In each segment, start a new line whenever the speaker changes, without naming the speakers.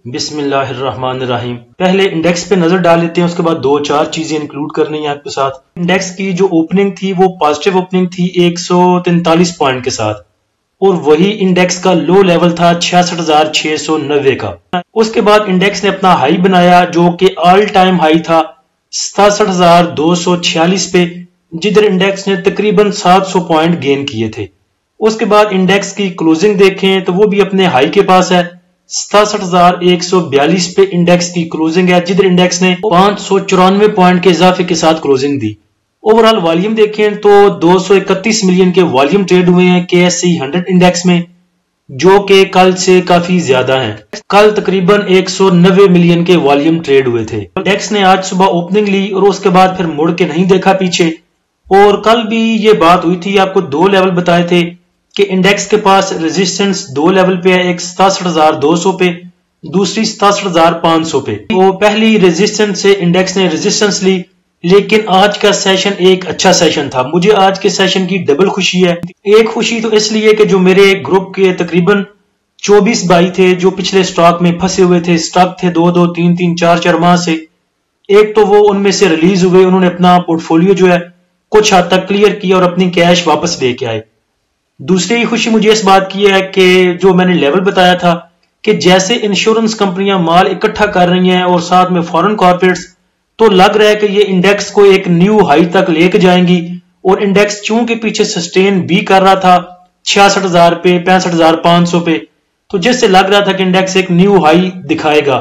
بسم اللہ الرحمن الرحیم۔ پہلے انڈیکس پہ نظر ڈال لیتے ہیں، اس کے بعد دو چار چیزیں انکلوڈ کرنی ہیں آپ کے ساتھ۔ انڈیکس کی جو اوپننگ تھی وہ پازیٹیو اوپننگ تھی 143 پوائنٹ کے ساتھ، اور وہی انڈیکس کا لو لیول تھا 66,690 کا۔ اس کے بعد انڈیکس نے اپنا ہائی بنایا جو کہ آل ٹائم ہائی تھا 67,246 پہ، جدھر انڈیکس نے تقریباً 700 پوائنٹ گین کیے تھے۔ اس کے بعد انڈیکس کی کلوزنگ دیکھیں تو وہ بھی اپنے ہائی کے پاس ہے، 67,142 پہ انڈیکس کی کلوزنگ ہے، جدھر انڈیکس نے 594 پوائنٹ کے اضافے کے ساتھ کلوزنگ دی۔ اوورال والیوم دیکھیں تو 231 ملین کے والیوم ٹریڈ ہوئے ہیں KSE 100 انڈیکس میں، جو کہ کل سے کافی زیادہ ہیں۔ کل تقریباً 190 ملین کے والیوم ٹریڈ ہوئے تھے۔ انڈیکس نے آج صبح اوپننگ لی اور اس کے بعد پھر مڑ کے نہیں دیکھا پیچھے، اور کل بھی یہ بات ہوئی تھی، آپ کو دو لیول بتائے تھے کہ انڈیکس کے پاس ریزسٹنس دو لیول پہ ہے، ایک 67,200 پہ، دوسری 67,500 پہ۔ وہ پہلی ریزسٹنس سے انڈیکس نے ریزسٹنس لی، لیکن آج کا سیشن ایک اچھا سیشن تھا۔ مجھے آج کے سیشن کی ڈبل خوشی ہے۔ ایک خوشی تو اس لیے کہ جو میرے گروپ کے تقریباً 24 بھائی تھے جو پچھلے سٹاک میں پھنسے ہوئے تھے، سٹاک تھے 2 3 4 ماہ سے، ایک تو وہ ان میں سے ریلیز ہوئے، انہوں نے اپنا پورٹ فولیو جو ہے کچھ حد تک کلیئر کیا اور اپنی کیش واپس لے کے آئے۔ دوسری خوشی مجھے اس بات کی ہے کہ جو میں نے لیول بتایا تھا کہ جیسے انشورنس کمپنیاں مال اکٹھا کر رہی ہیں اور ساتھ میں فورن کارپوریٹس، تو لگ رہا ہے کہ یہ انڈیکس کو ایک نیو ہائی تک لے کے جائیں گی، اور انڈیکس چونکہ پیچھے سسٹین بھی کر رہا تھا 66,000 پہ 65,500 پہ، تو جس سے لگ رہا تھا کہ انڈیکس ایک نیو ہائی دکھائے گا،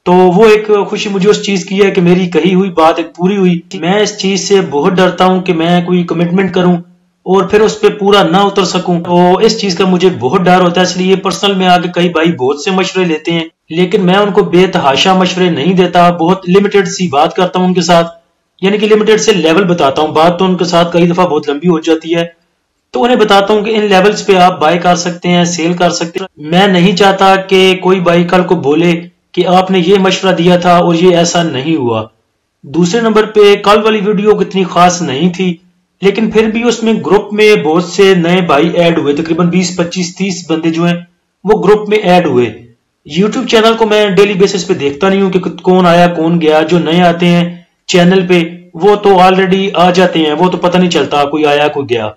تو وہ ایک خوشی مجھے اس چیز کی ہے کہ میری کہی ہوئی بات ایک پوری ہوئی۔ میں اس چیز سے بہت ڈرتا ہوں کہ میں کوئی کمٹمنٹ کروں اور پھر اس پہ پورا نہ اتر سکوں، تو اس چیز کا مجھے بہت ڈر ہوتا ہے۔ اس لیے پرسنل میں آگے کئی بھائی بہت سے مشورے لیتے ہیں، لیکن میں ان کو بے تحاشا مشورے نہیں دیتا، بہت لمیٹڈ سی بات کرتا ہوں ان کے ساتھ، یعنی کہ لمیٹڈ سے لیول بتاتا ہوں۔ بات تو ان کے ساتھ کئی دفعہ بہت لمبی ہو جاتی ہے، تو انہیں بتاتا ہوں کہ ان لیولز پہ آپ بائی کر سکتے ہیں، سیل کر سکتے ہیں۔ میں نہیں چاہتا کہ کوئی بھائی کل کو بولے کہ آپ نے یہ مشورہ دیا تھا اور یہ ایسا نہیں ہوا۔ دوسرے نمبر پہ کل والی ویڈیو اتنی خاص نہیں تھی، لیکن پھر بھی اس میں گروپ میں بہت سے نئے بھائی ایڈ ہوئے، تقریباً 20 25 30 بندے جو ہیں وہ گروپ میں ایڈ ہوئے۔ یوٹیوب چینل کو میں ڈیلی بیسس پہ دیکھتا نہیں ہوں کہ کون آیا کون گیا، جو نئے آتے ہیں چینل پہ وہ تو آلریڈی آ جاتے ہیں، وہ تو پتہ نہیں چلتا کوئی آیا کوئی گیا،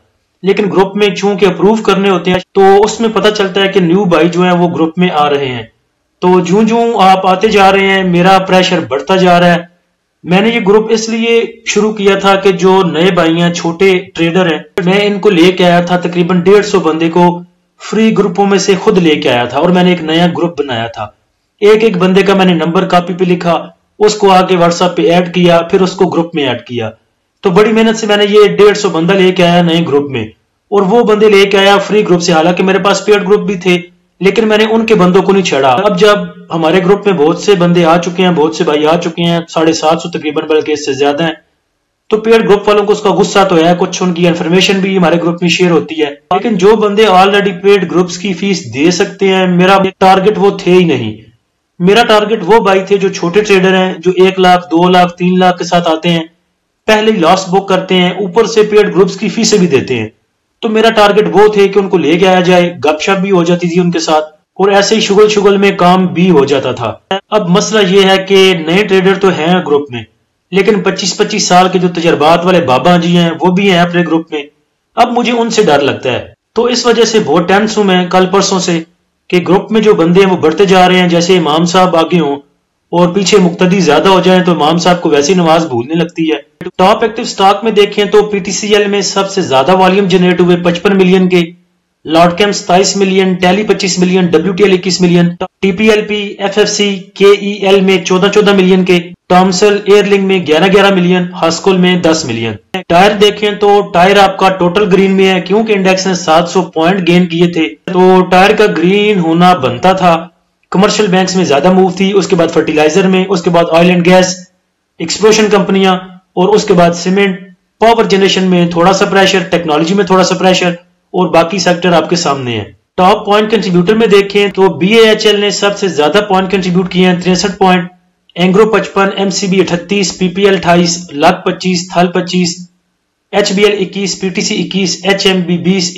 لیکن گروپ میں چونکہ اپروو کرنے ہوتے ہیں تو اس میں پتہ چلتا ہے کہ نیو بھائی جو ہیں وہ گروپ میں آ رہے ہیں۔ تو جوں آپ آتے جا رہے ہیں میرا پریشر بڑھتا جا رہا ہے۔ میں نے یہ گروپ اس لیے شروع کیا تھا کہ جو نئے بھائی ہیں، چھوٹے ٹریڈر ہیں، میں ان کو لے کے آیا تھا، تقریباً 150 بندے کو فری گروپوں میں سے خود لے کے آیا تھا، اور میں نے ایک نیا گروپ بنایا تھا۔ ایک بندے کا میں نے نمبر کاپی پہ لکھا، اس کو آگے واٹس ایپ پہ ایڈ کیا، پھر اس کو گروپ میں ایڈ کیا۔ تو بڑی محنت سے میں نے یہ 150 بندہ لے کے آیا نئے گروپ میں، اور وہ بندے لے کے آیا فری گروپ سے۔ حالانکہ میرے پاس پیڈ گروپ بھی تھے، لیکن میں نے ان کے بندوں کو نہیں چھڑا۔ اب جب ہمارے گروپ میں بہت سے بندے آ چکے ہیں، بہت سے بھائی آ چکے ہیں، 750 تقریباً، بلکہ اس سے زیادہ ہیں، تو پیڈ گروپ والوں کو اس کا غصہ تو ہے، کچھ ان کی انفارمیشن بھی ہمارے گروپ میں شیئر ہوتی ہے، لیکن جو بندے آلریڈی پیڈ گروپس کی فیس دے سکتے ہیں، میرا ٹارگٹ وہ تھے ہی نہیں۔ میرا ٹارگٹ وہ بھائی تھے جو چھوٹے ٹریڈر ہیں، جو 1 لاکھ 2 لاکھ 3 لاکھ کے ساتھ آتے ہیں، پہلے لاس بک کرتے ہیں، اوپر سے پیڈ گروپس کی فیسیں بھی دیتے ہیں۔ تو میرا ٹارگٹ وہ تھے کہ ان کو لے کے آیا جائے، گپ شپ بھی ہو جاتی تھی ان کے ساتھ، اور ایسے ہی شغل میں کام بھی ہو جاتا تھا۔ اب مسئلہ یہ ہے کہ نئے ٹریڈر تو ہیں گروپ میں، لیکن 25 سال کے جو تجربات والے بابا جی ہیں وہ بھی ہیں اپنے گروپ میں۔ اب مجھے ان سے ڈر لگتا ہے، تو اس وجہ سے بہت ٹینس ہوں میں کل پرسوں سے کہ گروپ میں جو بندے ہیں وہ بڑھتے جا رہے ہیں، جیسے امام صاحب آگے ہوں اور پیچھے مقتدی زیادہ ہو جائیں تو امام صاحب کو ویسی نماز بھولنے لگتی ہے۔ ٹاپ ایکٹیو سٹاک میں دیکھیں تو PTCL میں سب سے زیادہ والیوم جنریٹ ہوئے 55 ملین کے، لارڈ کیم 27 ملین، ٹیلی 25 million, WTL 21 million, TPLP FFC KEL میں 14 ملین کے، ٹامسل ایئرلنگ میں 11 ملین، ہاسکول میں 10 ملین۔ ٹائر دیکھیں تو ٹائر آپ کا ٹوٹل گرین میں ہے، کیونکہ انڈیکس نے 700 پوائنٹ گین کیے تھے تو ٹائر کا گرین ہونا بنتا تھا۔ کمرشل بینکس میں زیادہ موو تھی، اس کے بعد فرٹیلائزر میں، اس کے بعد آئل اینڈ گیس، ایکسپلوشن کمپنیاں، اور اس کے بعد سیمنٹ، پاور جنریشن میں تھوڑا سا پریشر، ٹیکنالوجی میں تھوڑا سا پریشر، اور باقی سیکٹر آپ کے سامنے ہیں۔ ٹاپ پوائنٹ کنٹریبیوٹر میں دیکھیں تو BAHL نے سب سے زیادہ پوائنٹ کنٹریبیوٹ کیے ہیں 63 پوائنٹ، اینگرو 55، MCB 38، PPL 28، لک 25، تھل 25، HBL 21, PTC 21, HMB 20,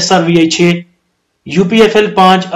SRVI 6, UPFL 5,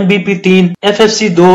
MBP 3, FFC 2,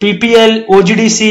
PPL, OGDC,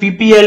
PPL,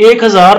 1,000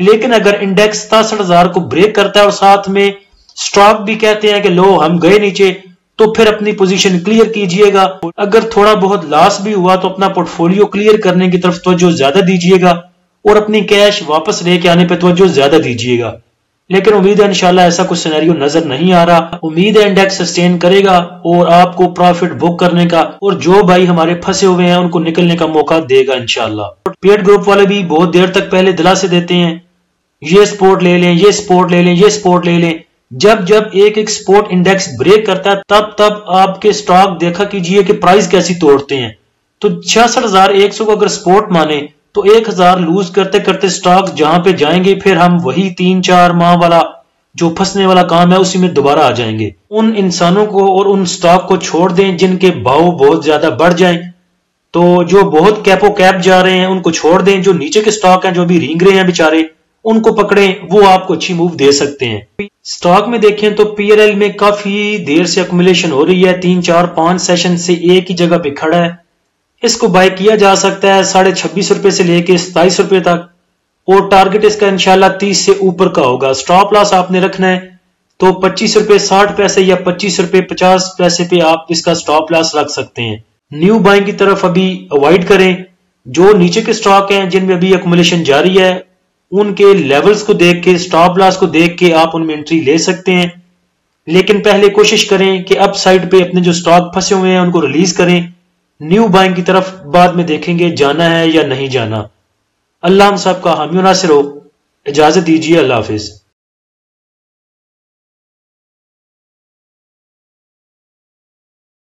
لیکن اگر انڈیکس 67,000 کو بریک کرتا ہے اور ساتھ میں سٹاک بھی کہتے ہیں کہ لو ہم گئے نیچے، تو پھر اپنی پوزیشن کلیئر کیجئے گا. اگر تھوڑا بہت لاس بھی ہوا تو اپنا پورٹ فولیو کلیئر کرنے کی طرف توجہ زیادہ دیجئے گا اور اپنی کیش واپس لے کے آنے پہ توجہ زیادہ دیجئے گا. لیکن امید ہے انشاءاللہ ایسا کچھ سینیریو نظر نہیں آ رہا. امید ہے انڈیکس سسٹین کرے گا اور آپ کو پروفٹ بک کرنے کا، اور جو بھائی ہمارے پھنسے ہوئے ہیں ان کو نکلنے کا موقع دے گا انشاءاللہ. پیڈ گروپ والے بھی بہت دیر تک پہلے دلاسے دیتے ہیں، یہ سپورٹ لے لیں، یہ سپورٹ لے لیں، یہ سپورٹ لے لیں. جب ایک سپورٹ انڈیکس بریک کرتا ہے تب آپ کے سٹاک دیکھا کیجئے کہ پرائز کیسی توڑتے ہیں. تو 66,100 کو اگر سپورٹ مانے تو 1,000 لوز کرتے کرتے سٹاک جہاں پہ جائیں گے پھر ہم وہی 3-4 ماہ والا جو پھنسنے والا کام ہے اسی میں دوبارہ آ جائیں گے. ان انسانوں کو اور ان سٹاک کو چھوڑ دیں جن کے بھاؤ بہت زیادہ بڑھ جائیں. تو جو بہت کیپو کیپ جا رہے ہیں ان کو چھوڑ دیں. جو نیچے کے سٹاک ہیں جو بھی رینگ رہے ہیں بیچارے ان کو پکڑیں، وہ آپ کو اچھی موو دے سکتے ہیں. سٹاک میں دیکھیں تو پی ایل ایل میں کافی دیر سے ایکومولیشن ہو رہی ہے، 3-4-5 سیشن سے ایک ہی جگہ پہ کھڑا ہے. اس کو بائی کیا جا سکتا ہے 26.5 روپے سے لے کے 27 روپے تک، اور ٹارگٹ اس کا انشاءاللہ 30 سے اوپر کا ہوگا. سٹاپ لاس آپ نے رکھنا ہے تو 25 روپے 60 پیسے یا 25 روپے 50 پیسے پہ آپ اس کا سٹاپ لاس رکھ سکتے ہیں. نیو بائنگ کی طرف ابھی اوائڈ کریں. جو نیچے کے سٹاک ہیں جن میں ابھی ایکومولیشن جاری ہے ان کے لیولز کو دیکھ کے، سٹاپ لاس کو دیکھ کے آپ ان میں انٹری لے سکتے ہیں. لیکن پہلے کوشش کریں کہ اپ سائڈ پہ اپنے جو سٹاک پھنسے ہوئے ہیں ان کو ریلیز کریں. نیو بائنگ کی طرف بعد میں دیکھیں گے جانا ہے یا نہیں جانا. اللہ ہم سب کا حامی و ناصر ہو. اجازت دیجیے، اللہ حافظ.